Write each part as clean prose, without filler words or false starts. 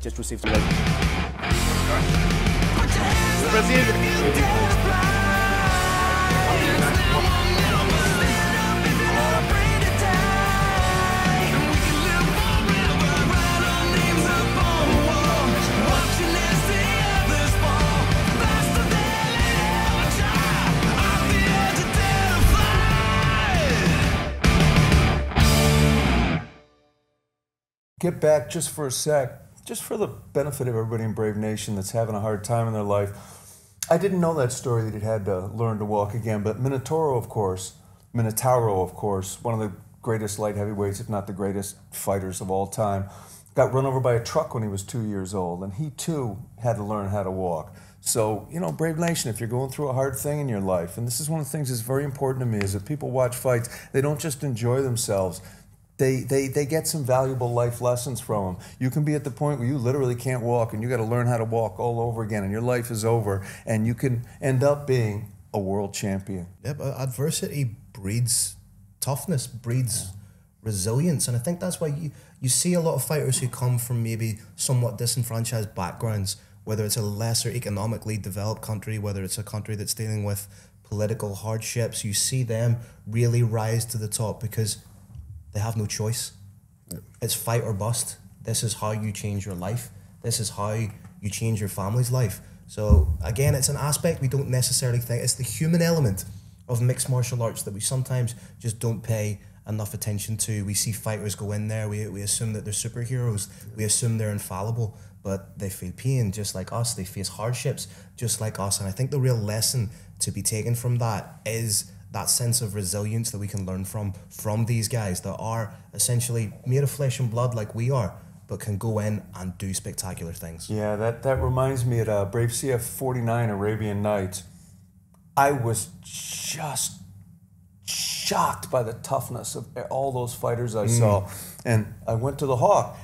just received a red. Get back just for a sec, just for the benefit of everybody in Brave Nation that's having a hard time in their life. I didn't know that story that he'd had to learn to walk again, but Minotauro, of course, one of the greatest light heavyweights, if not the greatest fighters of all time, got run over by a truck when he was 2 years old, and he too had to learn how to walk. So, you know, Brave Nation, if you're going through a hard thing in your life, and this is one of the things that's very important to me, is that people watch fights, they don't just enjoy themselves. They get some valuable life lessons from them. You can be at the point where you literally can't walk and you got to learn how to walk all over again and your life is over and you can end up being a world champion. Yeah, but adversity breeds toughness, breeds resilience, and I think that's why you see a lot of fighters who come from maybe somewhat disenfranchised backgrounds, whether it's a lesser economically developed country, whether it's a country that's dealing with political hardships, you see them really rise to the top because they have no choice. It's fight or bust. This is how you change your life. This is how you change your family's life. So again, it's an aspect we don't necessarily think. It's the human element of mixed martial arts that we sometimes just don't pay enough attention to. We see fighters go in there, we assume that they're superheroes, we assume they're infallible, but they feel pain just like us, they face hardships just like us. And I think the real lesson to be taken from that is that sense of resilience that we can learn from these guys that are essentially made of flesh and blood like we are, but can go in and do spectacular things. Yeah, that reminds me at Brave CF 49 Arabian Nights, I was just shocked by the toughness of all those fighters I saw. And I went to the Hawk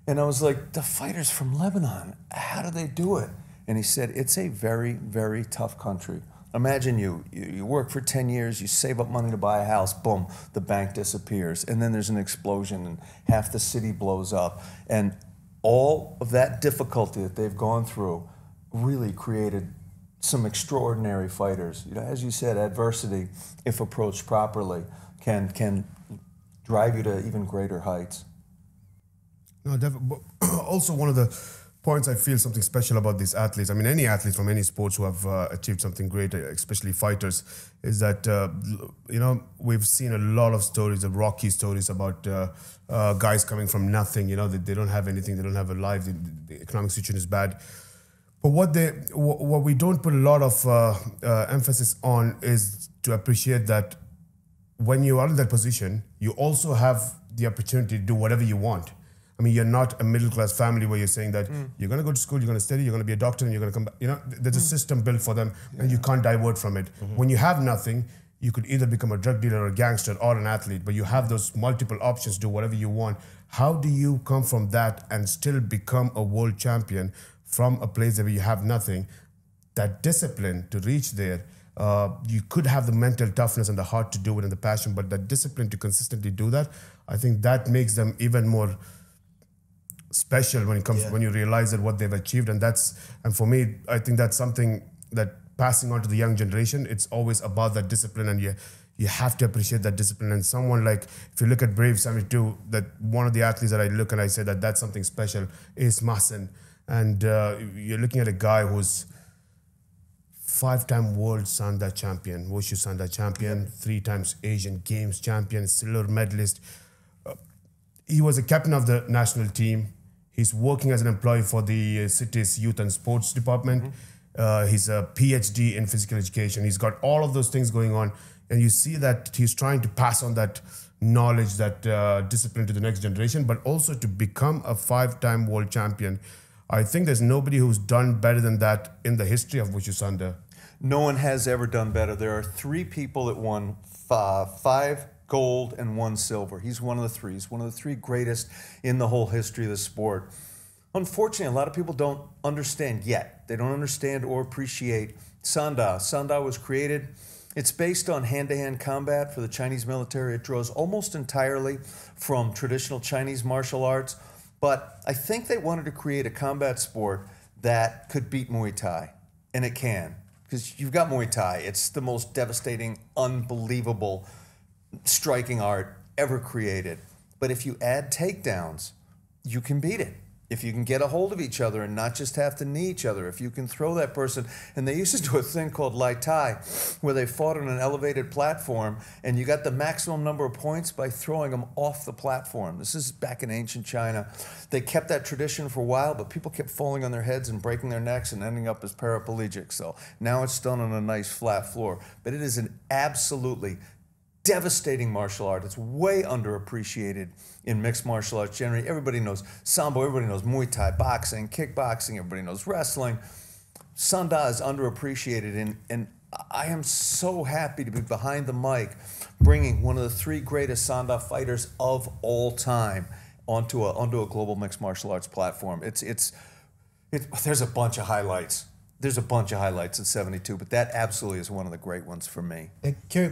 and I was like, the fighters from Lebanon, how do they do it? And he said, it's a very, very tough country. Imagine you work for 10 years, you save up money to buy a house, boom, the bank disappears. And then there's an explosion and half the city blows up. And all of that difficulty that they've gone through really created some extraordinary fighters. You know, as you said, adversity, if approached properly, can drive you to even greater heights. No, definitely. Also, one of the points I feel something special about these athletes, I mean any athletes from any sports who have achieved something great, especially fighters, is that you know, we've seen a lot of stories, of rocky stories about guys coming from nothing. You know, they don't have anything, they don't have a life, the economic situation is bad. But what we don't put a lot of emphasis on is to appreciate that when you are in that position, you also have the opportunity to do whatever you want. I mean, you're not a middle-class family where you're saying that you're going to go to school, you're going to study, you're going to be a doctor, and you're going to come back. You know, there's a system built for them, and you can't divert from it. When you have nothing, you could either become a drug dealer or a gangster or an athlete, but you have those multiple options to do whatever you want. How do you come from that and still become a world champion from a place where you have nothing? That discipline to reach there, you could have the mental toughness and the heart to do it and the passion, but that discipline to consistently do that, I think that makes them even more special when it comes when you realize that what they've achieved. And for me, I think that's something that passing on to the young generation, it's always about that discipline, and you have to appreciate that discipline. And someone like, if you look at Brave 72, that one of the athletes that I look and I say that that's something special is Masen. And you're looking at a guy who's 5-time world Sanda champion, Wushu Sanda champion, 3 times Asian Games champion, silver medalist. He was a captain of the national team. He's working as an employee for the city's youth and sports department. He's a PhD in physical education. He's got all of those things going on. And you see that he's trying to pass on that knowledge, that discipline to the next generation, but also to become a 5-time world champion. I think there's nobody who's done better than that in the history of Wushu Sanda. No one has ever done better. There are 3 people that won 5 gold and 1 silver. He's one of the 3. He's one of the 3 greatest in the whole history of the sport. Unfortunately, a lot of people don't understand yet. They don't understand or appreciate Sanda. Sanda was created, it's based on hand-to-hand combat for the Chinese military. It draws almost entirely from traditional Chinese martial arts, But I think they wanted to create a combat sport that could beat Muay Thai, and it can. Because you've got Muay Thai. It's the most devastating, unbelievable striking art ever created. But if you add takedowns, you can beat it. If you can get a hold of each other and not just have to knee each other, if you can throw that person. And they used to do a thing called Lai Tai, where they fought on an elevated platform, and you got the maximum number of points by throwing them off the platform. This is back in ancient China. They kept that tradition for a while, but people kept falling on their heads and breaking their necks and ending up as paraplegics. So now it's done on a nice flat floor. But it is an absolutely devastating martial art. It's way underappreciated in mixed martial arts generally. Everybody knows Sambo, everybody knows Muay Thai, boxing, kickboxing, everybody knows wrestling. Sanda is underappreciated, and I am so happy to be behind the mic bringing one of the 3 greatest Sanda fighters of all time onto a global mixed martial arts platform. There's a bunch of highlights. There's a bunch of highlights at 72, but that absolutely is one of the great ones for me. Kerry,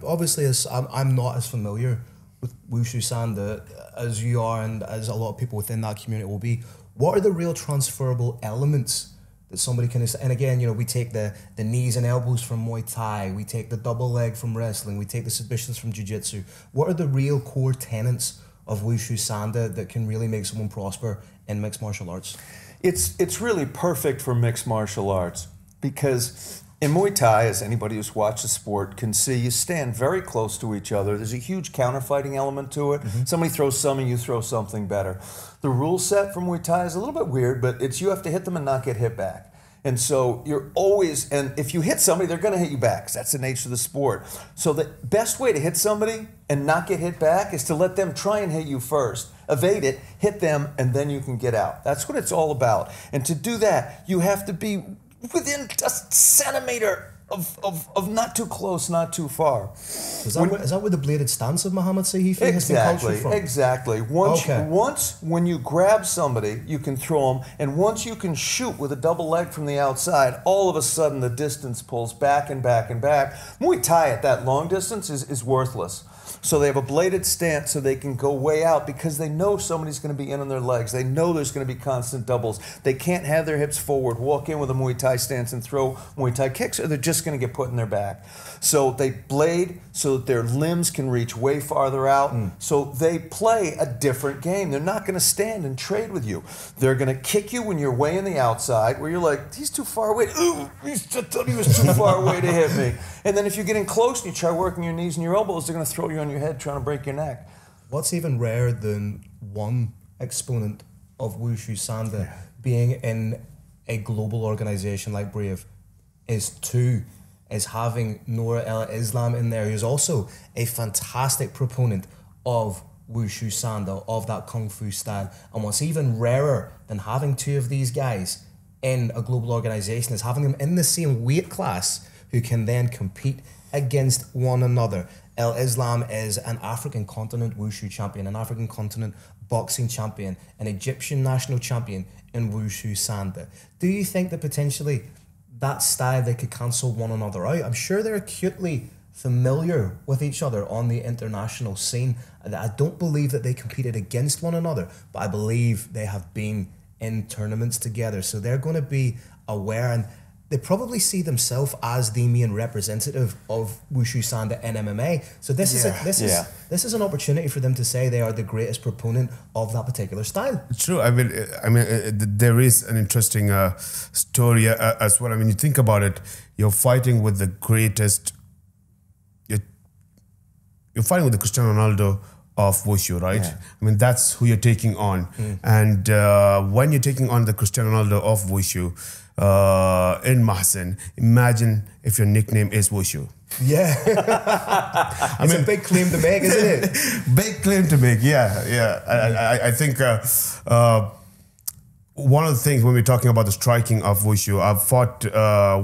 obviously, I'm not as familiar with Wushu Sanda as you are, and as a lot of people within that community will be. What are the real transferable elements that somebody can? And again, we take the knees and elbows from Muay Thai, we take the double leg from wrestling, we take the submissions from Jiu-Jitsu. What are the real core tenets of Wushu Sanda that can really make someone prosper in mixed martial arts? It's really perfect for mixed martial arts because in Muay Thai, as anybody who's watched the sport can see, you stand very close to each other. There's a huge counterfighting element to it. Mm-hmm. Somebody throws something, you throw something better. The rule set for Muay Thai is a little bit weird, but it's you have to hit them and not get hit back. And so you're always, and if you hit somebody, they're going to hit you back, 'cause that's the nature of the sport. So the best way to hit somebody and not get hit back is to let them try and hit you first. Evade it, hit them, and then you can get out. That's what it's all about. And to do that, you have to be within a centimeter of not too close, not too far. Is that where the bladed stance of Muhammad Sahifi has been cultured from? Exactly. Once when you grab somebody, you can throw them, and once you can shoot with a double leg from the outside, all of a sudden the distance pulls back and back and back. Muay Thai at that long distance is worthless. So they have a bladed stance so they can go way out because they know somebody's going to be in on their legs. They know there's going to be constant doubles. They can't have their hips forward, walk in with a Muay Thai stance and throw Muay Thai kicks, or they're just going to get put in their back. So they blade so that their limbs can reach way farther out. So they play a different game. They're not going to stand and trade with you. They're going to kick you when you're way in the outside, where you're like, he's too far away. Ooh, he was too far away to hit me. And then if you're getting close and you try working your knees and your elbows, they're going to throw you on your head trying to break your neck. What's even rarer than one exponent of Wushu Sanda being in a global organization like Brave is having Noor El-Islam in there, who's also a fantastic proponent of Wushu Sanda, of that Kung Fu style. And what's even rarer than having 2 of these guys in a global organization is having them in the same weight class who can then compete against one another. El-Islam is an African continent Wushu champion, an African continent boxing champion, an Egyptian national champion in Wushu Sanda. Do you think that potentially that style they could cancel one another out? I'm sure they're acutely familiar with each other on the international scene. I don't believe that they competed against one another, but I believe they have been in tournaments together. So they're going to be aware, and they probably see themselves as the main representative of Wushu Sanda in MMA. So this is an opportunity for them to say they are the greatest proponent of that particular style. True. I mean, there is an interesting story as well. I mean, you think about it. You're fighting with the greatest. You're fighting with the Cristiano Ronaldo of Wushu, right? Yeah. I mean, that's who you're taking on. And when you're taking on the Cristiano Ronaldo of Wushu, in Mahsen, imagine if your nickname is Wushu. Yeah. It's a big claim to make, isn't it? Big claim to make, yeah. I think one of the things when we're talking about the striking of Wushu, I've fought,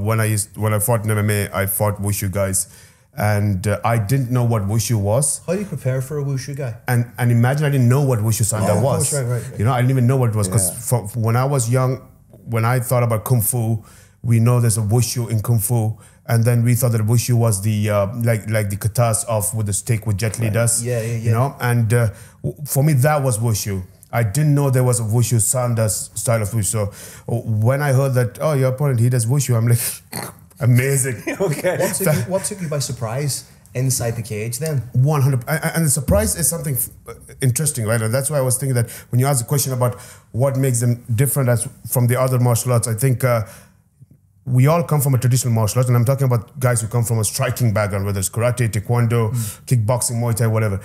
when I fought in MMA, I fought Wushu guys. And I didn't know what Wushu was. How do you prepare for a Wushu guy? And imagine I didn't know what Wushu Sanda was. Right. You know, I didn't even know what it was because when I was young, when I thought about Kung Fu, we know there's a Wushu in Kung Fu, and then we thought that Wushu was the like the katas of with the stick with Jet Li does. Yeah. You know, and for me that was Wushu. I didn't know there was a Wushu Sanda style of Wushu. So when I heard that, oh, your opponent, he does Wushu, I'm like, amazing. Okay. What took you by surprise inside the cage then? 100. And the surprise is something interesting, right? And that's why I was thinking that when you ask the question about what makes them different from the other martial arts, I think we all come from a traditional martial arts, and I'm talking about guys who come from a striking background, whether it's karate, taekwondo, kickboxing, Muay Thai, whatever.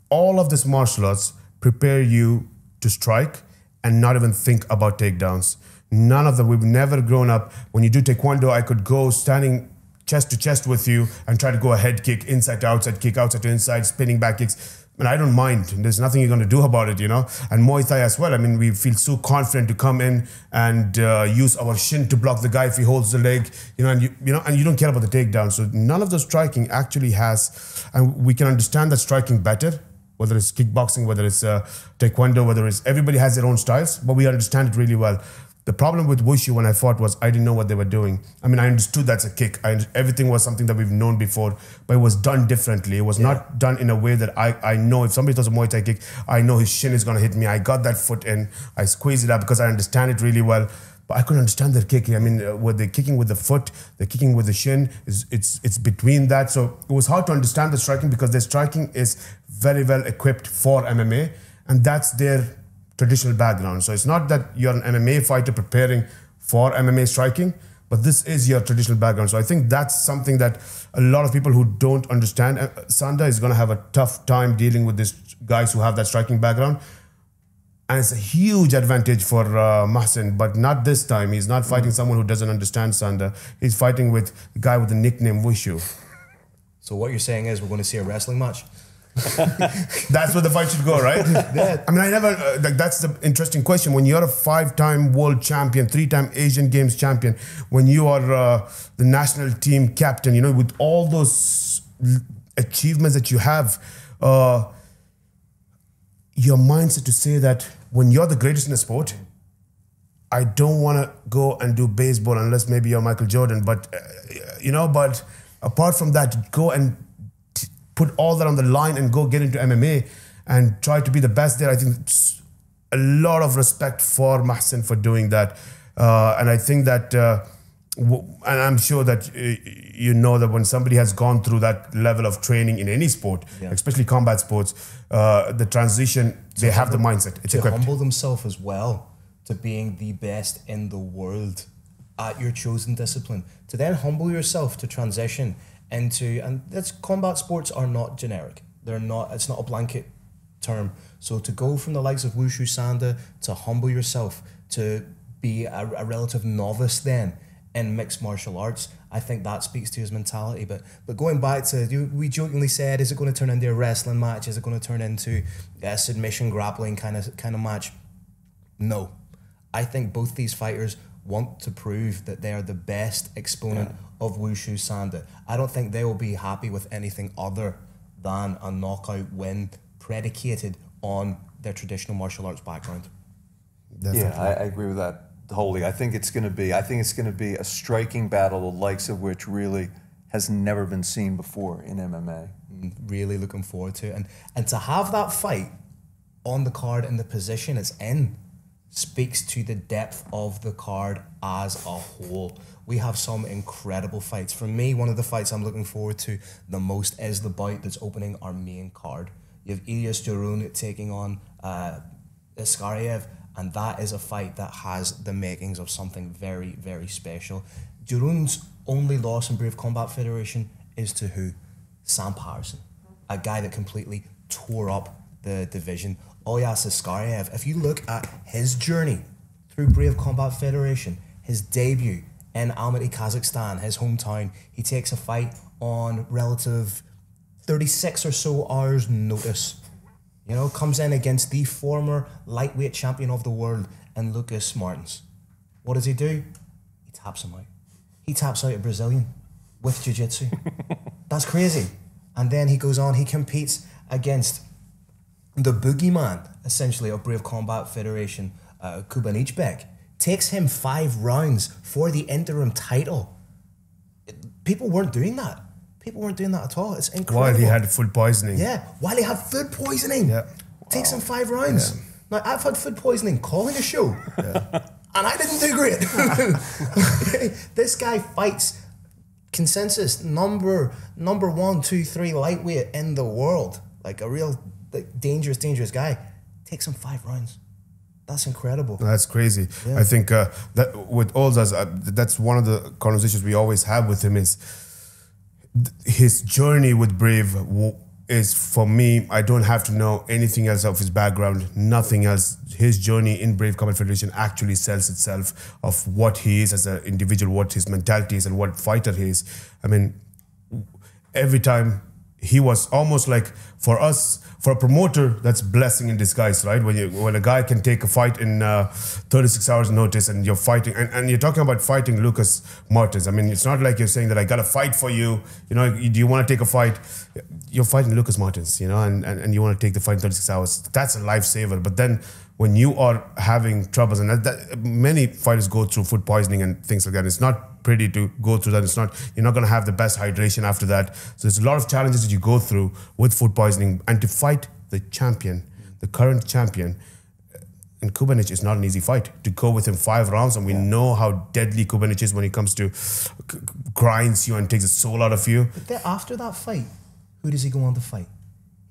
All of these martial arts prepare you to strike and not even think about takedowns. None of them. We've never grown up. When you do taekwondo, I could go standing chest to chest with you and try to go a head kick, inside to outside kick, outside to inside, spinning back kicks. And I don't mind. There's nothing you're going to do about it, you know. And Muay Thai as well. I mean, we feel so confident to come in and use our shin to block the guy if he holds the leg, you know, and you don't care about the takedown. So none of the striking actually has, and we can understand that striking better, whether it's kickboxing, whether it's taekwondo, whether it's, everybody has their own styles, but we understand it really well. The problem with Wushu when I fought was I didn't know what they were doing. I mean, I understood that's a kick. Everything was something that we've known before, but it was done differently. It was not done in a way that I know if somebody does a Muay Thai kick, I know his shin is going to hit me. I got that foot in. I squeeze it up because I understand it really well. But I couldn't understand their kicking. I mean, with the kicking with the foot, the kicking with the shin, it's between that. So it was hard to understand the striking because their striking is very well equipped for MMA, and that's their traditional background. So it's not that you're an MMA fighter preparing for MMA striking, but this is your traditional background. So I think that's something that a lot of people who don't understand, Sanda is going to have a tough time dealing with these guys who have that striking background. And it's a huge advantage for Mahsen, but not this time. He's not fighting someone who doesn't understand Sanda. He's fighting with a guy with the nickname Wushu. So what you're saying is we're going to see a wrestling match? That's where the fight should go, right? Yeah. I mean, that's the interesting question. When you're a 5-time world champion, 3-time Asian Games champion, when you are the national team captain, you know, with all those achievements that you have, your mindset to say that when you're the greatest in the sport, I don't want to go and do baseball unless maybe you're Michael Jordan, but, you know, but apart from that, go and put all that on the line and go get into MMA and try to be the best there. I think it's a lot of respect for Mahsen for doing that. And I think that, and I'm sure that you know that when somebody has gone through that level of training in any sport, especially combat sports, the transition, they have the mindset. It's equipped. To humble themselves as well to being the best in the world at your chosen discipline. To then humble yourself to transition into, and that's, combat sports are not generic. They're not, it's not a blanket term. So to go from the likes of Wushu Sanda to humble yourself to be a relative novice then in mixed martial arts, I think that speaks to his mentality. But going back to, we jokingly said, is it going to turn into a wrestling match? Is it going to turn into a submission grappling kind of match? No. I think both these fighters want to prove that they are the best exponent of Wushu Sanda. I don't think they will be happy with anything other than a knockout win predicated on their traditional martial arts background. Definitely. Yeah, I agree with that wholly. I think it's going to be a striking battle, the likes of which really has never been seen before in MMA. Really looking forward to it. And to have that fight on the card in the position it's in speaks to the depth of the card as a whole. We have some incredible fights. For me, one of the fights I'm looking forward to the most is the bout that's opening our main card. You have Ilyas Jarun taking on Iskariev, and that is a fight that has the makings of something very, very special. Jarun's only loss in Brave Combat Federation is to who? Sam Patterson, a guy that completely tore up the division. Ilyas Iskariev, if you look at his journey through Brave Combat Federation, his debut in Almaty, Kazakhstan, his hometown, he takes a fight on relative 36 or so hours notice. You know, comes in against the former lightweight champion of the world in Lucas Martins. What does he do? He taps him out. He taps out a Brazilian with jiu-jitsu. That's crazy. And then he goes on, he competes against the boogeyman, essentially, of Brave Combat Federation, Kuban Ichbek. Takes him 5 rounds for the interim title. People weren't doing that. People weren't doing that at all. It's incredible. While he had food poisoning. Yeah, while he had food poisoning. Yeah. Takes him 5 rounds. Now, I've had food poisoning calling a show, and I didn't do great. This guy fights consensus number 1, 2, 3 lightweight in the world, like a real dangerous guy. Takes him 5 rounds. That's incredible. That's crazy. Yeah. I think that with Olzas, that's one of the conversations we always have with him is his journey with Brave is, for me, I don't have to know anything else of his background, nothing else. His journey in Brave Combat Federation actually sells itself of what he is as an individual, what his mentality is, and what fighter he is. I mean, every time he was almost like, for us, for a promoter, that's blessing in disguise, right? When a guy can take a fight in 36 hours notice and you're fighting, and you're talking about fighting Lucas Martins. I mean, it's not like you're saying that I got to fight for you. You know, do you want to take a fight? You're fighting Lucas Martins, you know, and you want to take the fight in 36 hours. That's a lifesaver. But then when you are having troubles, and many fighters go through food poisoning and things like that, it's not pretty to go through that. You're not going to have the best hydration after that. So there's a lot of challenges that you go through with food poisoning, and to fight the champion, the current champion, in Kubanic is not an easy fight. To go with him 5 rounds, and we know how deadly Kubanic is when it comes to grinds you and takes the soul out of you. But then after that fight, who does he go on to fight?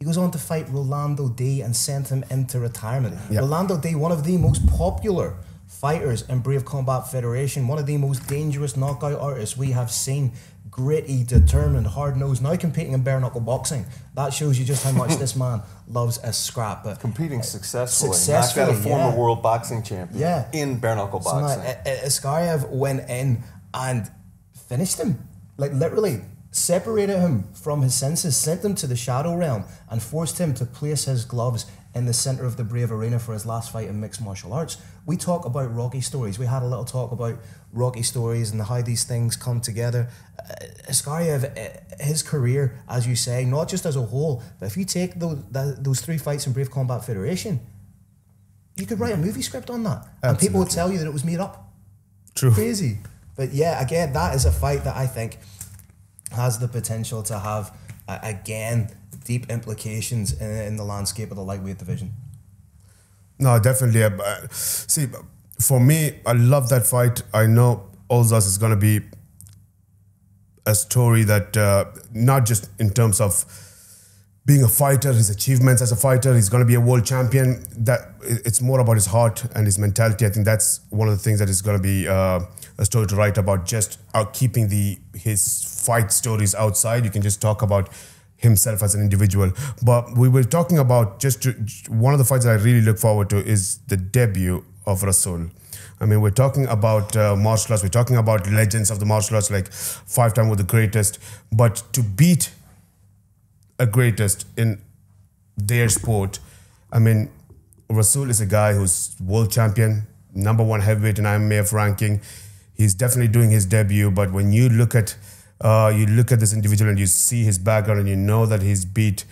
He goes on to fight Rolando Day and sent him into retirement. Yeah. Rolando Day, one of the most popular fighters in Brave Combat Federation, one of the most dangerous knockout artists we have seen. Gritty, determined, hard-nosed, now competing in bare-knuckle boxing. That shows you just how much this man loves a scrap. But competing successfully. Knocked out a former world boxing champion in bare-knuckle boxing. Askariyev went in and finished him. Like, literally separated him from his senses, sent him to the shadow realm, and forced him to place his gloves in the center of the Brave Arena for his last fight in mixed martial arts. We talk about Rocky stories. We had a little talk about Rocky stories and how these things come together. Askariyev, his career, as you say, not just as a whole, but if you take those 3 fights in Brave Combat Federation, you could write a movie script on that. Absolutely. And people would tell you that it was made up. True. Crazy. But yeah, again, that is a fight that I think has the potential to have, again, deep implications in the landscape of the lightweight division. No, definitely. See, for me, I love that fight. I know Olzas is going to be a story that, not just in terms of being a fighter, his achievements as a fighter, he's going to be a world champion. That it's more about his heart and his mentality. I think that's one of the things that is going to be a story to write about. Just keeping his fight stories outside. You can just talk about himself as an individual. But we were talking about one of the fights that I really look forward to is the debut of Rasul. I mean, we're talking about martial arts. We're talking about legends of the martial arts, like 5-time were the greatest. But to beat a greatest in their sport, I mean, Rasul is a guy who's world champion, #1 heavyweight in IMAF ranking. He's definitely doing his debut. But when you look at this individual and you see his background and you know that he's beat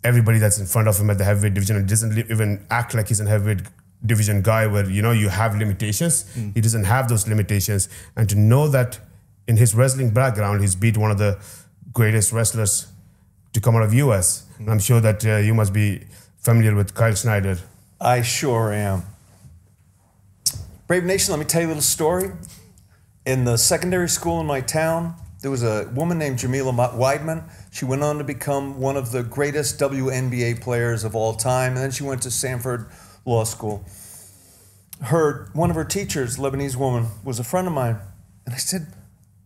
everybody that's in front of him at the heavyweight division and doesn't even act like he's a heavyweight division guy where, you know, you have limitations. He doesn't have those limitations. And to know that in his wrestling background, he's beat one of the greatest wrestlers to come out of US. And I'm sure that you must be familiar with Kyle Snyder. I sure am. Brave Nation, let me tell you a little story. In the secondary school in my town, there was a woman named Jamila Weidman. She went on to become one of the greatest WNBA players of all time, and then she went to Stanford Law School. One of her teachers, Lebanese woman, was a friend of mine, and I said,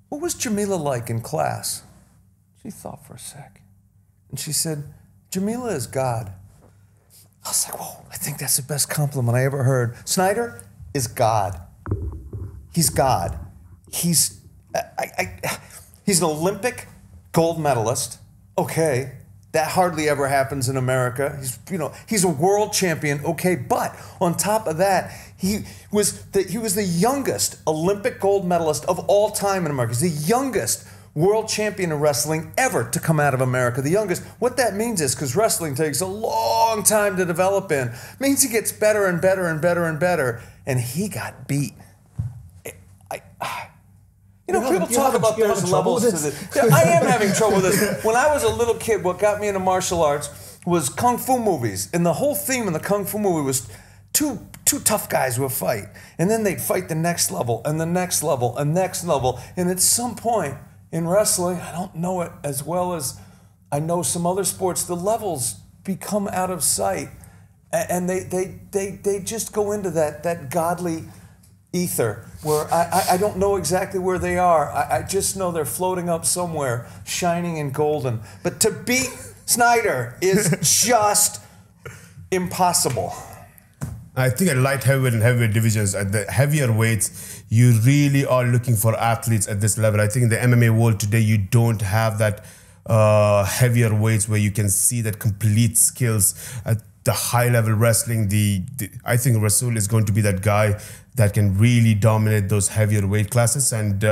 "What was Jamila like in class?" She thought for a sec, and she said, "Jamila is God." I was like, "Whoa, I think that's the best compliment I ever heard." Snyder is God. He's God. He's an Olympic gold medalist. Okay, that hardly ever happens in America. He's a world champion. Okay, but on top of that, he was the youngest Olympic gold medalist of all time in America. He's the youngest world champion in wrestling ever to come out of America. The youngest. What that means is, because wrestling takes a long time to develop in, means he gets better and better and better and better. And he got beat. People talk about there's levels to this. I am having trouble with this. When I was a little kid, what got me into martial arts was kung fu movies, and the whole theme in the kung fu movie was two tough guys would fight, and then they'd fight the next level and the next level and next level, and at some point in wrestling, I don't know it as well as I know some other sports, the levels become out of sight, and they just go into that godly ether where I don't know exactly where they are. I just know they're floating up somewhere, shining and golden. But to beat Snyder is just impossible. I think at light heavyweight and heavyweight divisions, at the heavier weights, you really are looking for athletes at this level. I think in the MMA world today, you don't have that heavier weights where you can see that complete skills at the high level wrestling. I think Rasul is going to be that guy that can really dominate those heavier weight classes and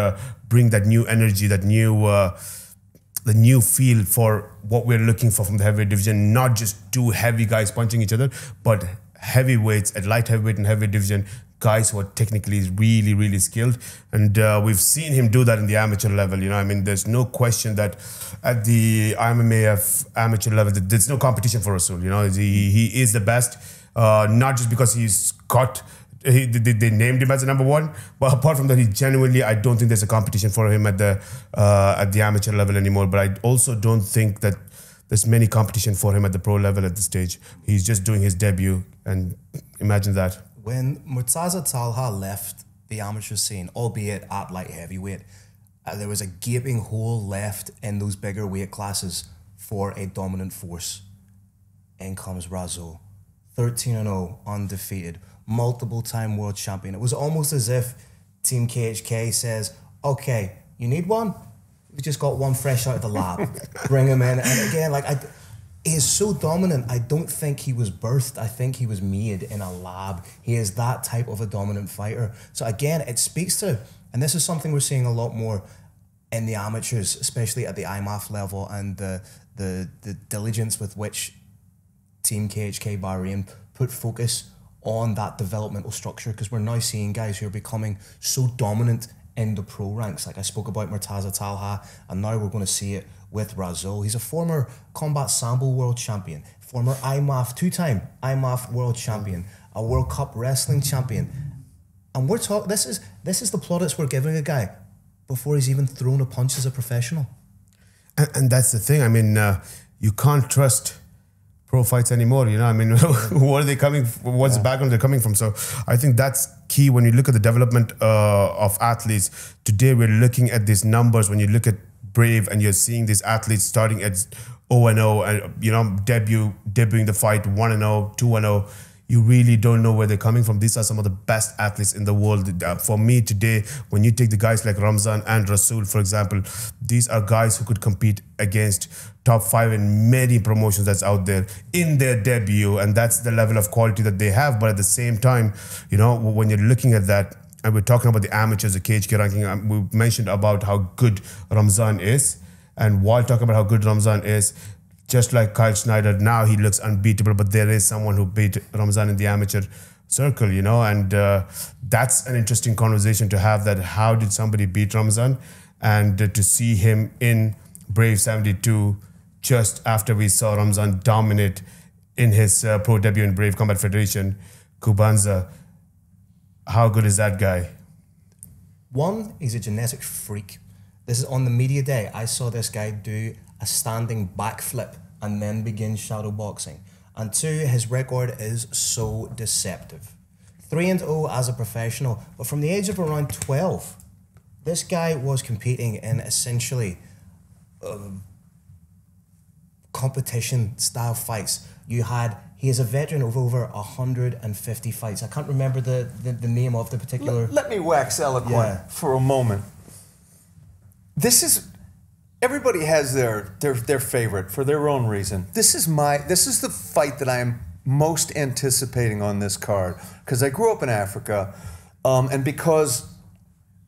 bring that new energy, that new feel for what we're looking for from the heavyweight division. Not just two heavy guys punching each other, but heavyweights at light heavyweight and heavyweight division, guys who are technically really, really skilled. And we've seen him do that in the amateur level. You know, I mean, there's no question that at the IMMAF amateur level, there's no competition for Rasul. You know, he is the best, not just because he's got, they named him as the number one, but apart from that, I don't think there's a competition for him at the amateur level anymore. But I also don't think that there's many competition for him at the pro level at this stage. He's just doing his debut, and imagine that. When Murtaza Talha left the amateur scene, albeit at light heavyweight, there was a gaping hole left in those bigger weight classes for a dominant force. In comes Rasul, 13-0, undefeated, multiple-time world champion. It was almost as if Team KHK says, okay, you need one? We've just got one fresh out of the lab. Bring him in. And again, he is so dominant. I don't think he was birthed. I think he was made in a lab. He is that type of a dominant fighter. So again, it speaks to, and this is something we're seeing a lot more in the amateurs, especially at the IMAF level, and the diligence with which Team KHK Bahrain put focus on that developmental structure, because we're now seeing guys who are becoming so dominant in the pro ranks. Like I spoke about Murtaza Talha, and now we're going to see it with Rasul. He's a former Combat Sambo world champion, former IMAF, two-time IMAF world champion, a World Cup wrestling champion. And we're talking, this is the plaudits we're giving a guy before he's even thrown a punch as a professional. And that's the thing. I mean, you can't trust pro fights anymore. You know, I mean, where are they coming from? What's the background they're coming from? So I think that's key when you look at the development of athletes. Today, we're looking at these numbers. When you look at Brave and you're seeing these athletes starting at 0-0 and, you know, debuting the fight 1-0, 2-0, you really don't know where they're coming from. These are some of the best athletes in the world. For me today, when you take the guys like Ramzan and Rasul, for example, these are guys who could compete against top 5 in many promotions that's out there in their debut, and that's the level of quality that they have. But at the same time, you know, when you're looking at that, and we're talking about the amateurs, the KHK ranking, we mentioned about how good Ramzan is, and while talking about how good Ramzan is, just like Kyle Snyder, now he looks unbeatable, but there is someone who beat Ramzan in the amateur circle, you know, and that's an interesting conversation to have, that how did somebody beat Ramzan, and to see him in Brave 72 just after we saw Ramzan dominate in his pro debut in Brave Combat Federation, Kubanza. How good is that guy? One, he's a genetic freak. This is on the media day. I saw this guy do a standing backflip and then begin shadow boxing. And two, his record is so deceptive. 3-0 as a professional, but from the age of around 12, this guy was competing in essentially competition style fights. He is a veteran of over 150 fights. I can't remember the name of the particular. Let me wax eloquent for a moment. Everybody has their favorite for their own reason. This is the fight that I am most anticipating on this card, because I grew up in Africa, and because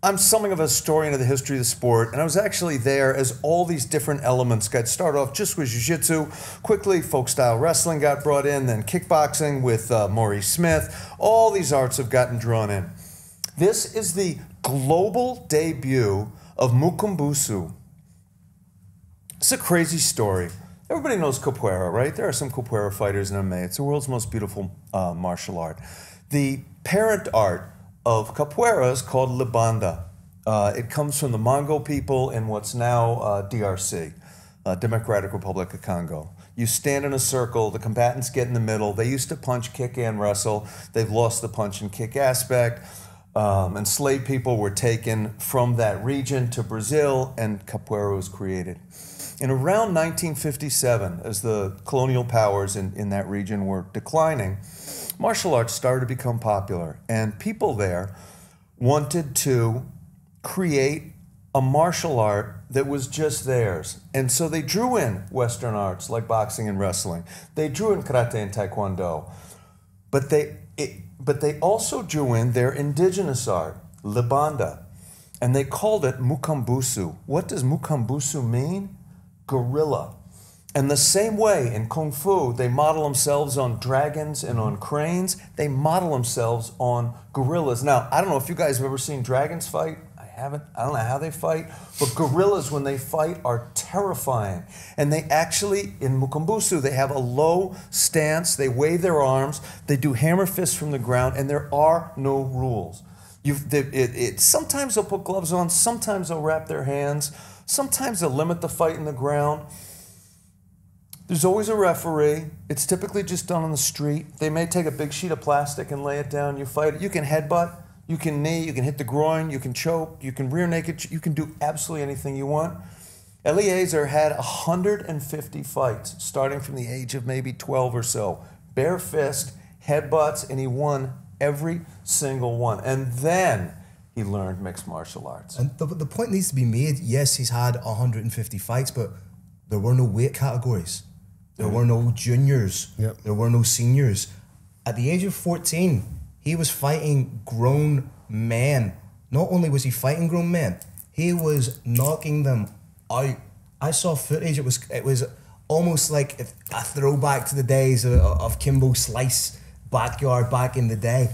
I'm something of a historian of the history of the sport, and I was actually there as all these different elements got started off just with jiu-jitsu. Quickly, folk-style wrestling got brought in, then kickboxing with Maurice Smith. All these arts have gotten drawn in. This is the global debut of Mukumbusu. It's a crazy story. Everybody knows capoeira, right? There are some capoeira fighters in MMA. It's the world's most beautiful martial art. The parent art of capoeira is called libanda. It comes from the Mongol people in what's now DRC, Democratic Republic of Congo. You stand in a circle, the combatants get in the middle. They used to punch, kick, and wrestle. They've lost the punch and kick aspect. Enslaved people were taken from that region to Brazil, and capoeira was created. In around 1957, as the colonial powers in that region were declining, martial arts started to become popular, and people there wanted to create a martial art that was just theirs. And so they drew in Western arts like boxing and wrestling. They drew in karate and taekwondo. But they also drew in their indigenous art, libanda, and they called it mukambusu. What does mukambusu mean? Gorilla. And the same way in Kung Fu, they model themselves on dragons and on cranes. They model themselves on gorillas. Now, I don't know if you guys have ever seen dragons fight. I haven't. I don't know how they fight. But gorillas, when they fight, are terrifying. And they actually, in Mukambusu, they have a low stance. They wave their arms. They do hammer fists from the ground. And there are no rules. Sometimes they'll put gloves on. Sometimes they'll wrap their hands. Sometimes they'll limit the fight in the ground. There's always a referee. It's typically just done on the street. They may take a big sheet of plastic and lay it down. You fight it. You can headbutt. You can knee. You can hit the groin. You can choke. You can rear naked. You can do absolutely anything you want. Eliezer had 150 fights, starting from the age of maybe 12 or so. Bare fist, headbutts, and he won every single one. And then he learned mixed martial arts. And the point needs to be made, yes, he's had 150 fights, but there were no weight categories. There were no juniors. Yep. There were no seniors. At the age of 14, he was fighting grown men. Not only was he fighting grown men, he was knocking them out. I saw footage. It was almost like a throwback to the days of Kimbo Slice backyard back in the day.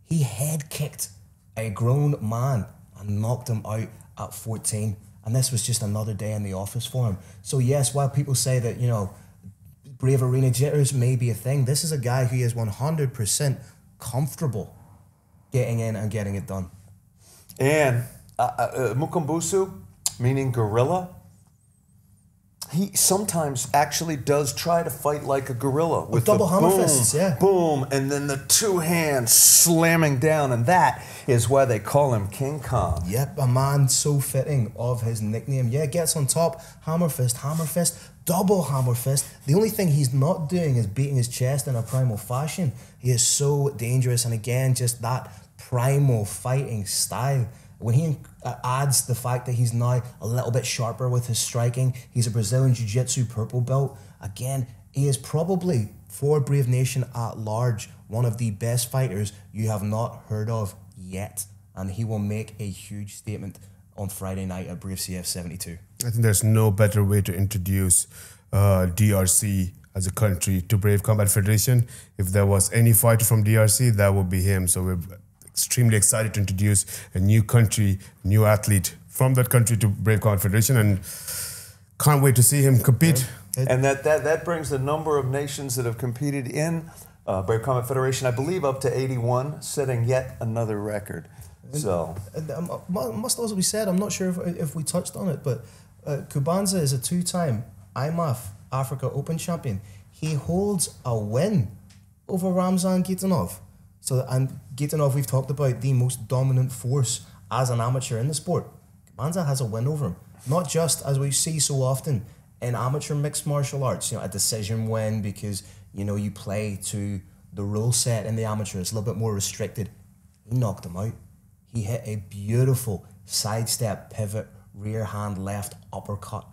He head kicked a grown man and knocked him out at 14. And this was just another day in the office for him. So yes, while people say that, you know, brave arena jitters may be a thing, this is a guy who is 100% comfortable getting in and getting it done. And Mukambusu, meaning gorilla, he sometimes actually does try to fight like a gorilla with double the hammer boom, fists, yeah. boom, and then the two hands slamming down, and that is why they call him King Kong. Yep, a man so fitting of his nickname. Yeah, gets on top, hammer fist, double hammer fist. The only thing he's not doing is beating his chest in a primal fashion. He is so dangerous, and again, just that primal fighting style. When he adds the fact that he's now a little bit sharper with his striking, he's a Brazilian Jiu-Jitsu purple belt. Again, he is probably, for Brave Nation at large, one of the best fighters you have not heard of yet. And he will make a huge statement on Friday night at Brave CF 72. I think there's no better way to introduce DRC as a country to Brave Combat Federation. If there was any fighter from DRC, that would be him. So we're extremely excited to introduce a new country, new athlete from that country to Brave Combat Federation, and can't wait to see him compete. And that brings the number of nations that have competed in Brave Combat Federation, I believe, up to 81, setting yet another record. So, must also be said, I'm not sure if we touched on it, but Kubanza is a two-time IMAF Africa Open champion. He holds a win over Ramzan Gitanov. So, and Gitanov, we've talked about the most dominant force as an amateur in the sport. Kubanza has a win over him. Not just, as we see so often in amateur mixed martial arts, you know, a decision win because, you know, you play to the rule set in the amateur. It's a little bit more restricted. He knocked him out. He hit a beautiful sidestep, pivot, rear hand, left uppercut.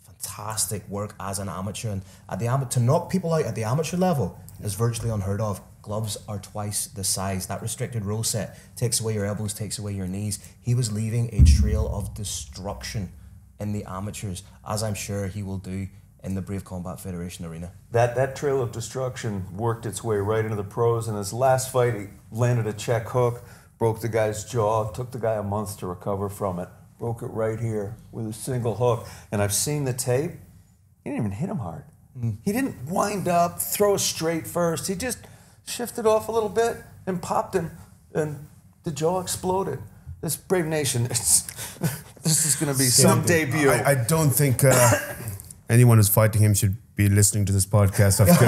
Fantastic work as an amateur. And to knock people out at the amateur level is virtually unheard of. Gloves are twice the size. That restricted rule set takes away your elbows, takes away your knees. He was leaving a trail of destruction in the amateurs, as I'm sure he will do in the Brave Combat Federation arena. That trail of destruction worked its way right into the pros. In his last fight, he landed a check hook, broke the guy's jaw, took the guy a month to recover from it, broke it right here with a single hook. And I've seen the tape. he didn't even hit him hard. He didn't wind up, throw straight first. He just shifted off a little bit and popped him, and the jaw exploded. This Brave Nation, this is going to be some debut. I don't think anyone who's fighting him should be listening to this podcast after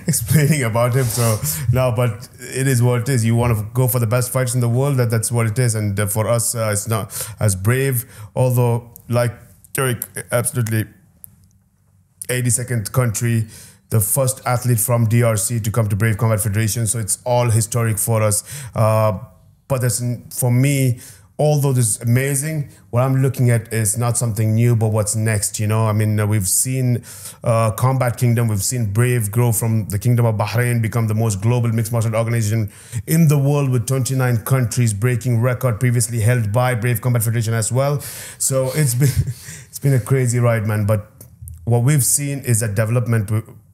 explaining about him. So no, but it is what it is. You want to go for the best fights in the world. That's what it is. And for us, it's not as Brave. Although, like Derek, absolutely 82nd country, the first athlete from DRC to come to Brave Combat Federation. So it's all historic for us. But for me, although this is amazing, what I'm looking at is not something new, but what's next, you know? I mean, we've seen Combat Kingdom, we've seen Brave grow from the Kingdom of Bahrain, become the most global mixed martial art organization in the world with 29 countries, breaking record previously held by Brave Combat Federation as well. So it's been a crazy ride, man. But what we've seen is a development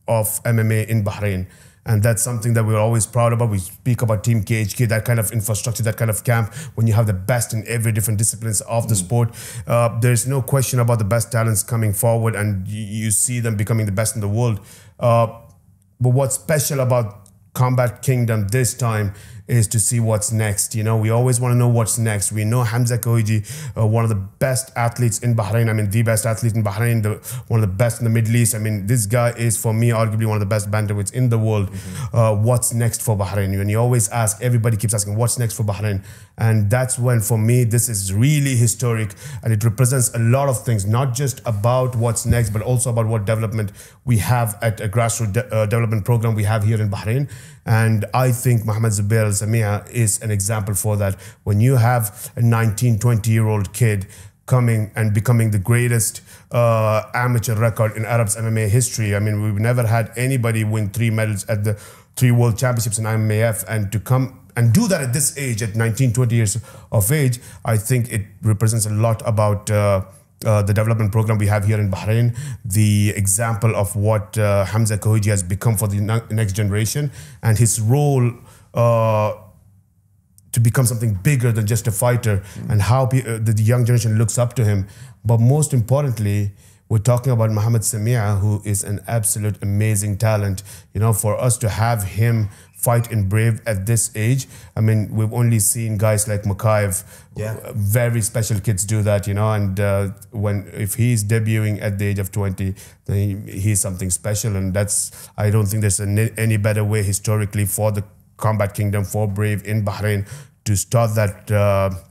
of MMA in Bahrain. And that's something that we're always proud about. We speak about Team KHK, that kind of infrastructure, that kind of camp, when you have the best in every different disciplines of the sport. There's no question about the best talents coming forward, and you see them becoming the best in the world. But what's special about Combat Kingdom this time is to see what's next. You know, we always want to know what's next. We know Hamza Kohiji, one of the best athletes in Bahrain. I mean, the best athlete in Bahrain, one of the best in the Middle East. I mean, this guy is, for me, arguably one of the best bantamweights in the world. What's next for Bahrain? When you always ask, everybody keeps asking, what's next for Bahrain? And that's when, for me, this is really historic, and it represents a lot of things, not just about what's next, but also about what development we have at a grassroots development program we have here in Bahrain. And I think Mohammed Zubair Al-Samia is an example for that. When you have a 19, 20-year-old kid coming and becoming the greatest amateur record in Arabs MMA history. I mean, we've never had anybody win 3 medals at the 3 World Championships in IMAF, and to come and do that at this age, at 19, 20 years of age, I think it represents a lot about the development program we have here in Bahrain, the example of what Hamza Kohiji has become for the next generation, and his role to become something bigger than just a fighter, and how the young generation looks up to him. But most importantly, we're talking about Mohammed Samia, who is an absolute amazing talent. You know, for us to have him fight in Brave at this age, I mean, we've only seen guys like Makayev, very special kids do that, you know, and if he's debuting at the age of 20, then he's something special. And I don't think there's any better way historically for the Combat Kingdom, for Brave in Bahrain, to start that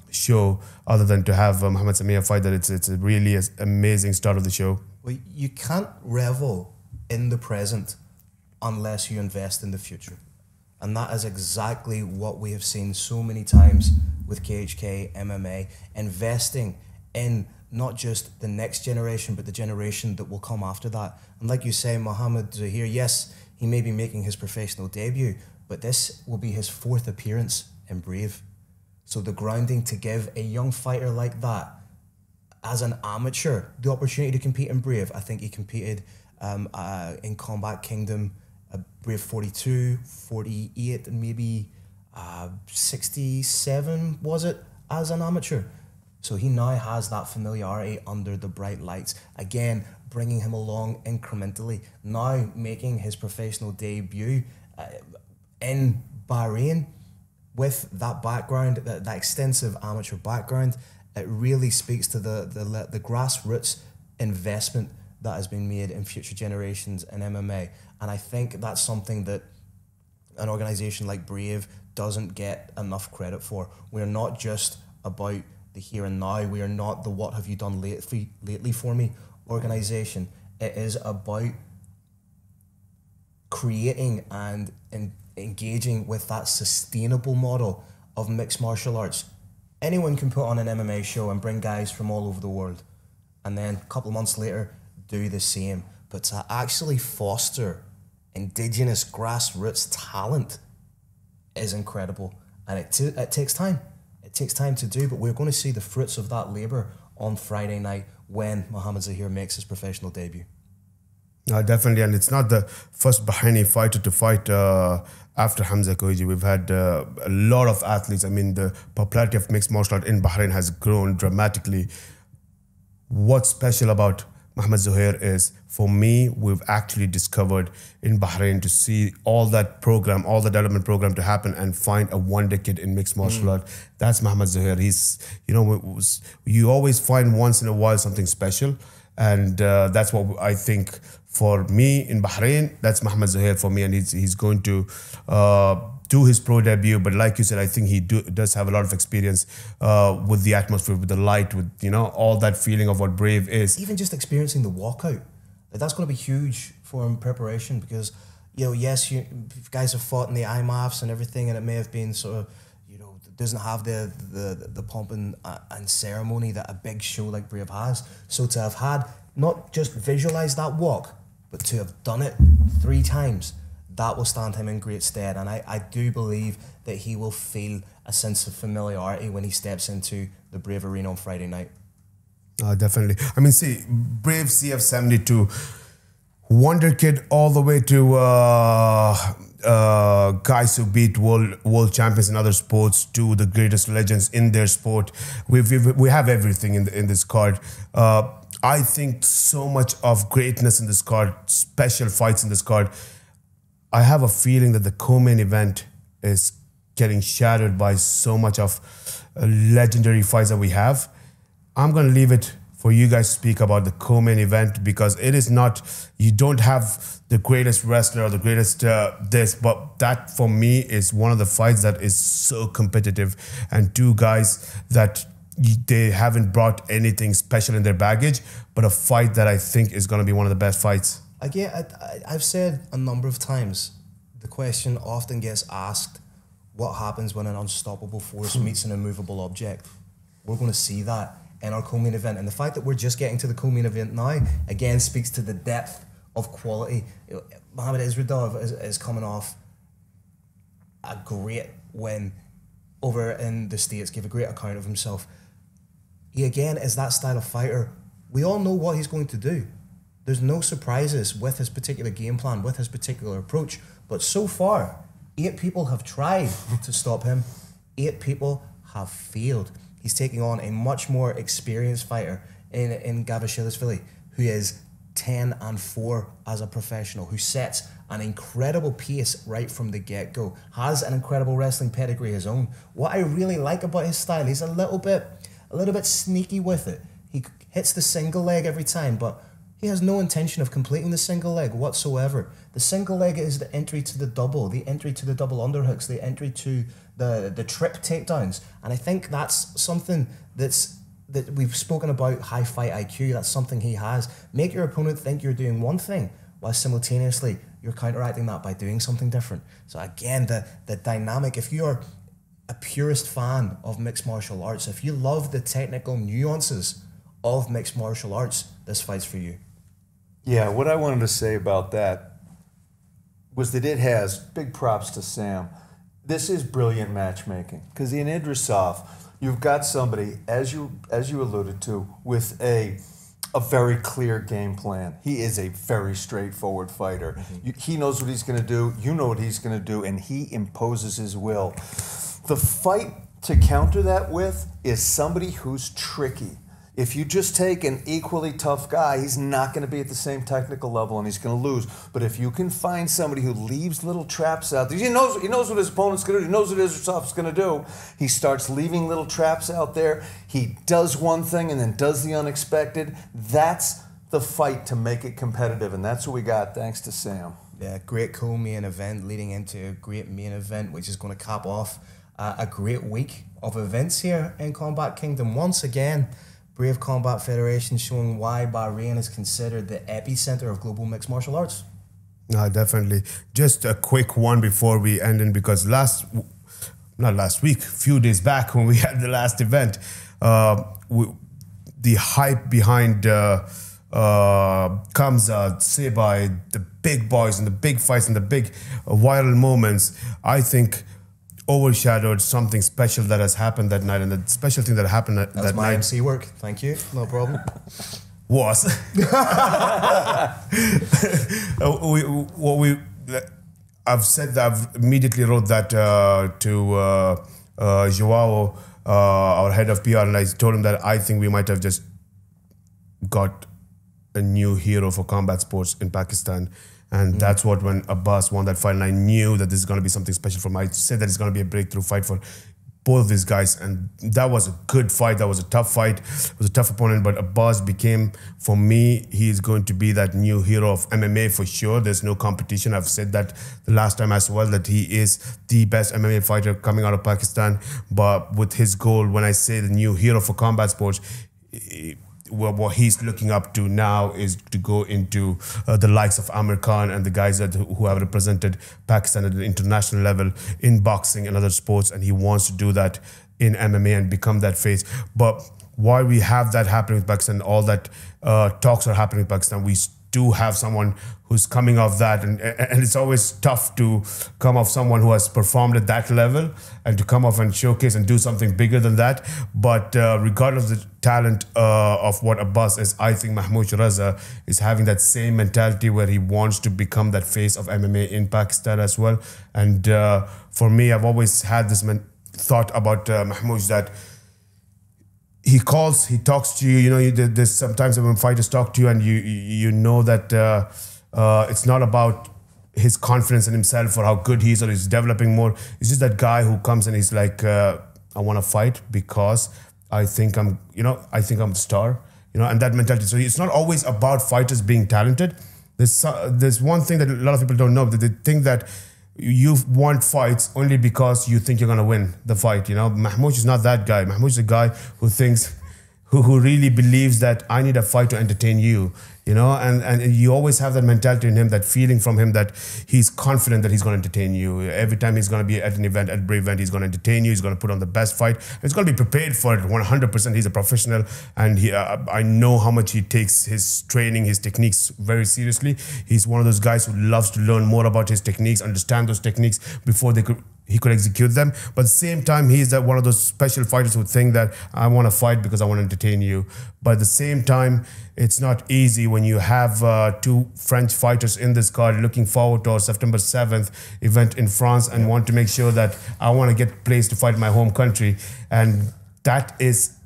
show other than to have Mohammed Samia fight. That it's a really amazing start of the show. Well, you can't revel in the present unless you invest in the future. And that is exactly what we have seen so many times with KHK MMA, investing in not just the next generation, but the generation that will come after that. And like you say, Mohammed Zahir, yes, he may be making his professional debut, but this will be his 4th appearance in Brave. So the grounding to give a young fighter like that, as an amateur, the opportunity to compete in Brave. I think he competed in Combat Kingdom, Brave 42, 48, and maybe 67, was it, as an amateur. So he now has that familiarity under the bright lights. Again, bringing him along incrementally. Now making his professional debut in Bahrain with that background, that extensive amateur background. It really speaks to the grassroots investment that has been made in future generations in MMA. And I think that's something that an organization like Brave doesn't get enough credit for. We're not just about the here and now. We are not the what have you done lately for me organization. It is about creating and engaging with that sustainable model of mixed martial arts. Anyone can put on an MMA show and bring guys from all over the world, and then a couple of months later do the same. But to actually foster indigenous grassroots talent is incredible, and it takes time. It takes time to do, but we're going to see the fruits of that labor on Friday night when Mohammed Zahir makes his professional debut. Definitely, and it's not the first Bahraini fighter to fight after Hamza Kohiji. We've had a lot of athletes. I mean, the popularity of mixed martial art in Bahrain has grown dramatically. What's special about Mohammed Zuhair is, for me, we've actually discovered in Bahrain to see all that program, all the development program to happen and find a wonder kid in mixed martial art. That's Mohammed Zuhair. He's, you always find once in a while something special. And that's what I think for me in Bahrain, that's Mohammed Zuhair for me. And he's going to do his pro debut. But like you said, I think he does have a lot of experience with the atmosphere, with the light, with, all that feeling of what Brave is. Even just experiencing the walkout, that's going to be huge for him preparation because, yes, you guys have fought in the IMAFs and everything, and it may have been sort of, doesn't have the pomp and ceremony that a big show like Brave has. So to have had, not just visualised that walk, but to have done it 3 times, that will stand him in great stead. And I do believe that he will feel a sense of familiarity when he steps into the Brave Arena on Friday night. Definitely. I mean, see, Brave CF 72, wonder kid all the way to guys who beat world champions in other sports, to the greatest legends in their sport. We have everything in this card. I think so much of greatness in this card, special fights in this card. I have a feeling that the co-main event is getting shattered by so much of legendary fights that we have. I'm going to leave it for you guys to speak about the co-main event, because it is not, you don't have the greatest wrestler or the greatest this, but that for me is one of the fights that is so competitive, and 2 guys that they haven't brought anything special in their baggage, but a fight that I think is going to be one of the best fights. Again, I've said a number of times, the question often gets asked, what happens when an unstoppable force meets an immovable object? We're going to see that in our co-main event. And the fact that we're just getting to the co-main event now, again, speaks to the depth of quality. Mohammed Isradov is coming off a great win over in the States, gave a great account of himself. He, again, is that style of fighter. We all know what he's going to do. There's no surprises with his particular game plan, with his particular approach. But so far, 8 people have tried to stop him. 8 people have failed. He's taking on a much more experienced fighter in Gavashilishvili, who is 10-4 as a professional, who sets an incredible pace right from the get-go, has an incredible wrestling pedigree of his own. What I really like about his style, he's a little bit sneaky with it. He hits the single leg every time, but he has no intention of completing the single leg whatsoever. The single leg is the entry to the double underhooks, the entry to the trip takedowns. And I think that's something that we've spoken about, high fight IQ. That's something he has. Make your opponent think you're doing one thing, while simultaneously you're counteracting that by doing something different. So again, the dynamic, if you're a purist fan of mixed martial arts, if you love the technical nuances of mixed martial arts, this fight's for you. Yeah, what I wanted to say about that was that it has big props to Sam. This is brilliant matchmaking, because in Idrisov, you've got somebody, as you alluded to, with a very clear game plan. He is a very straightforward fighter. He knows what he's going to do. You know what he's going to do, and he imposes his will. The fight to counter that with is somebody who's tricky. If you just take an equally tough guy, he's not going to be at the same technical level and he's going to lose. But if you can find somebody who leaves little traps out there, he knows what his opponent's going to do, he knows what Idrisov's going to do. He starts leaving little traps out there. He does one thing and then does the unexpected. That's the fight to make it competitive, and that's what we got thanks to Sam. Yeah, great co-main event leading into a great main event, which is going to cap off a great week of events here in Combat Kingdom. Once again, Brave Combat Federation showing why Bahrain is considered the epicenter of global mixed martial arts. Definitely. Just a quick one before we end in, because a few days back when we had the last event, the hype behind Kamza, Sebai, the big boys and the big fights and the big viral moments, I think overshadowed something special that has happened that night. And the special thing that happened that night... That's my MC work. Thank you. No problem. Was... I've immediately wrote that to Joao, our head of PR, and I told him that I think we might have just got a new hero for combat sports in Pakistan. And that's what, when Abbas won that fight, and I knew that this is going to be something special for him. I said that it's going to be a breakthrough fight for both of these guys. And that was a good fight. That was a tough fight. It was a tough opponent. But Abbas became, for me, he is going to be that new hero of MMA for sure. There's no competition. I've said that the last time as well, that he is the best MMA fighter coming out of Pakistan. But with his goal, when I say the new hero for combat sports, what he's looking up to now is to go into the likes of Amir Khan and the guys who have represented Pakistan at the international level in boxing and other sports, and he wants to do that in MMA and become that face. But while we have that happening with Pakistan, all that talks are happening with Pakistan, we do have someone who's coming off that, and it's always tough to come off someone who has performed at that level and to come off and showcase and do something bigger than that. But regardless of the talent of what Abbas is, I think Mahmoud Raza is having that same mentality where he wants to become that face of MMA in Pakistan as well. And for me, I've always had this thought about Mahmoud, that he calls, he talks to you. You know, there's sometimes when fighters talk to you, and you know that it's not about his confidence in himself or how good he is or he's developing more. It's just that guy who comes and he's like, I want to fight because I think I'm the star. You know, and that mentality. So it's not always about fighters being talented. There's one thing that a lot of people don't know, that they think that you want fights only because you think you're going to win the fight. You know, Mahmoud is not that guy. Mahmoud is a guy who thinks, who really believes that I need a fight to entertain you. You know, and you always have that mentality in him, that feeling from him that he's confident that he's going to entertain you. Every time he's going to be at an event, at a Brave event, he's going to entertain you. He's going to put on the best fight. He's going to be prepared for it 100%. He's a professional, and I know how much he takes his training, his techniques very seriously. He's one of those guys who loves to learn more about his techniques, understand those techniques before he could execute them. But at the same time, he's one of those special fighters who think that I want to fight because I want to entertain you. But at the same time, it's not easy when you have two French fighters in this card looking forward to our September 7th event in France and want to make sure that I want to get placed to fight in my home country. And that is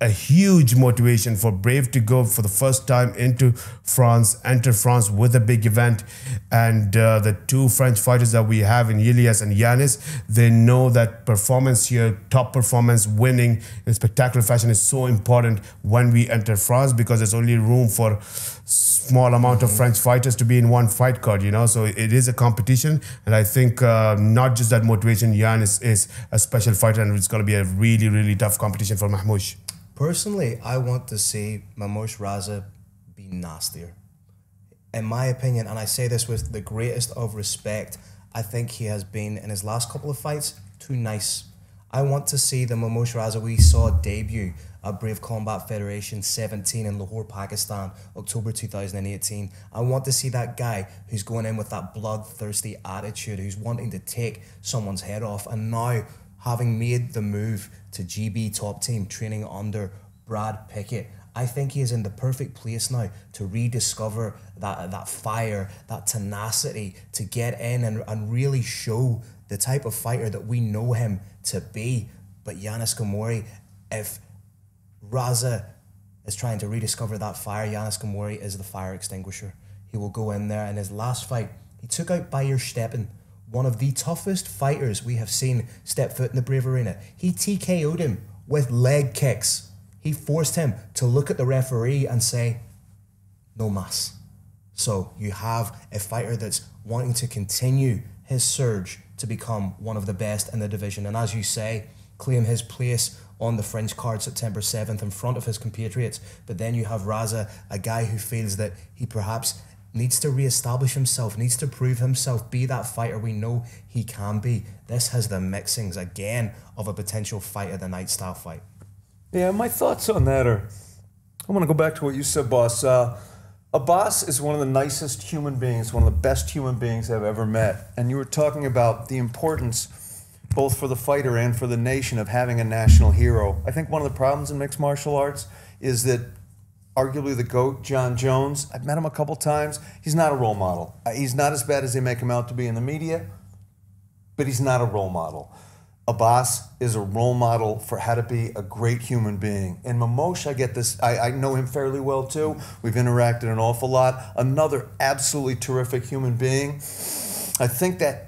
a huge motivation for Brave to go for the first time into France, enter France with a big event. And the two French fighters that we have in Ilias and Yanis, they know that performance here, top performance, winning in spectacular fashion is so important when we enter France, because there's only room for small amount of French fighters to be in one fight card, you know. So it is a competition, and I think not just that motivation, Yanis is a special fighter, and it's going to be a really, really tough competition for Mahmoud. Personally, I want to see Mahmoud Raza be nastier. In my opinion, and I say this with the greatest of respect, I think he has been, in his last couple of fights, too nice. I want to see the Mahmoud Raza we saw debut at Brave Combat Federation 17 in Lahore, Pakistan, October 2018. I want to see that guy who's going in with that bloodthirsty attitude, who's wanting to take someone's head off, and now having made the move to GB top team, training under Brad Pickett, I think he is in the perfect place now to rediscover that fire, that tenacity, to get in and really show the type of fighter that we know him to be. But Yanis Gamori, if Raza is trying to rediscover that fire, Yanis Gamori is the fire extinguisher. He will go in there. In his last fight, he took out Bayer Steppen, one of the toughest fighters we have seen step foot in the Brave Arena. He TKO'd him with leg kicks. He forced him to look at the referee and say, no mas. So you have a fighter that's wanting to continue his surge to become one of the best in the division. And as you say, claim his place on the French card September 7th in front of his compatriots. But then you have Raza, a guy who feels that he perhaps needs to re-establish himself, needs to prove himself, be that fighter we know he can be. This has the mixings, again, of a potential fight of the night style fight. Yeah, my thoughts on that are, I want to go back to what you said, boss. Abbas is one of the nicest human beings, one of the best human beings I've ever met. And you were talking about the importance, both for the fighter and for the nation, of having a national hero. I think one of the problems in mixed martial arts is that arguably the GOAT, John Jones, I've met him a couple times. He's not a role model. He's not as bad as they make him out to be in the media, but he's not a role model. Abbas is a role model for how to be a great human being. And Mimosh, I get this, I know him fairly well too. We've interacted an awful lot. Another absolutely terrific human being. I think that,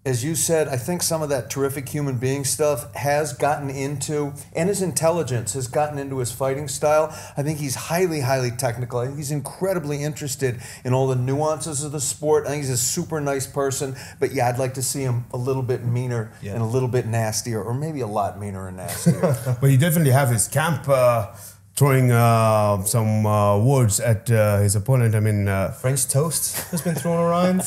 as you said, I think some of that terrific human being stuff has gotten into, and his intelligence has gotten into his fighting style. I think he's highly, highly technical. I think he's incredibly interested in all the nuances of the sport. I think he's a super nice person, but yeah, I'd like to see him a little bit meaner and a little bit nastier, or maybe a lot meaner and nastier. But he definitely have his camp throwing some words at his opponent. I mean, French toast has been thrown around.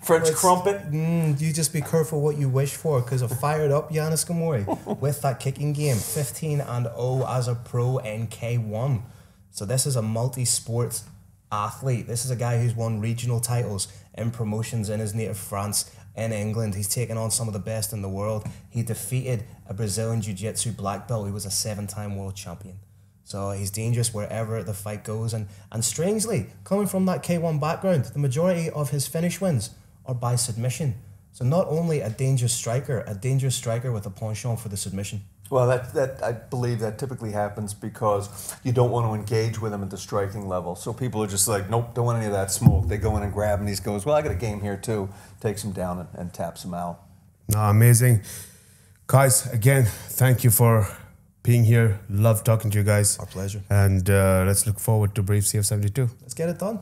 French crumpet. You just be careful what you wish for, because a fired up Yanis Gamori with that kicking game, 15-0 as a pro in K1. So this is a multi-sport athlete. This is a guy who's won regional titles in promotions in his native France, in England. He's taken on some of the best in the world. He defeated a Brazilian Jiu-Jitsu black belt who was a 7-time world champion. So he's dangerous wherever the fight goes. And strangely, coming from that K1 background, the majority of his finish wins are by submission. So not only a dangerous striker with a penchant for the submission. Well, that I believe that typically happens because you don't want to engage with him at the striking level. So people are just like, nope, don't want any of that smoke. They go in and grab him, and he goes, well, I got a game here too. Takes him down and taps him out. No, amazing. Guys, again, thank you for being here. Love talking to you guys. Our pleasure. And let's look forward to Brave CF 72. Let's get it done.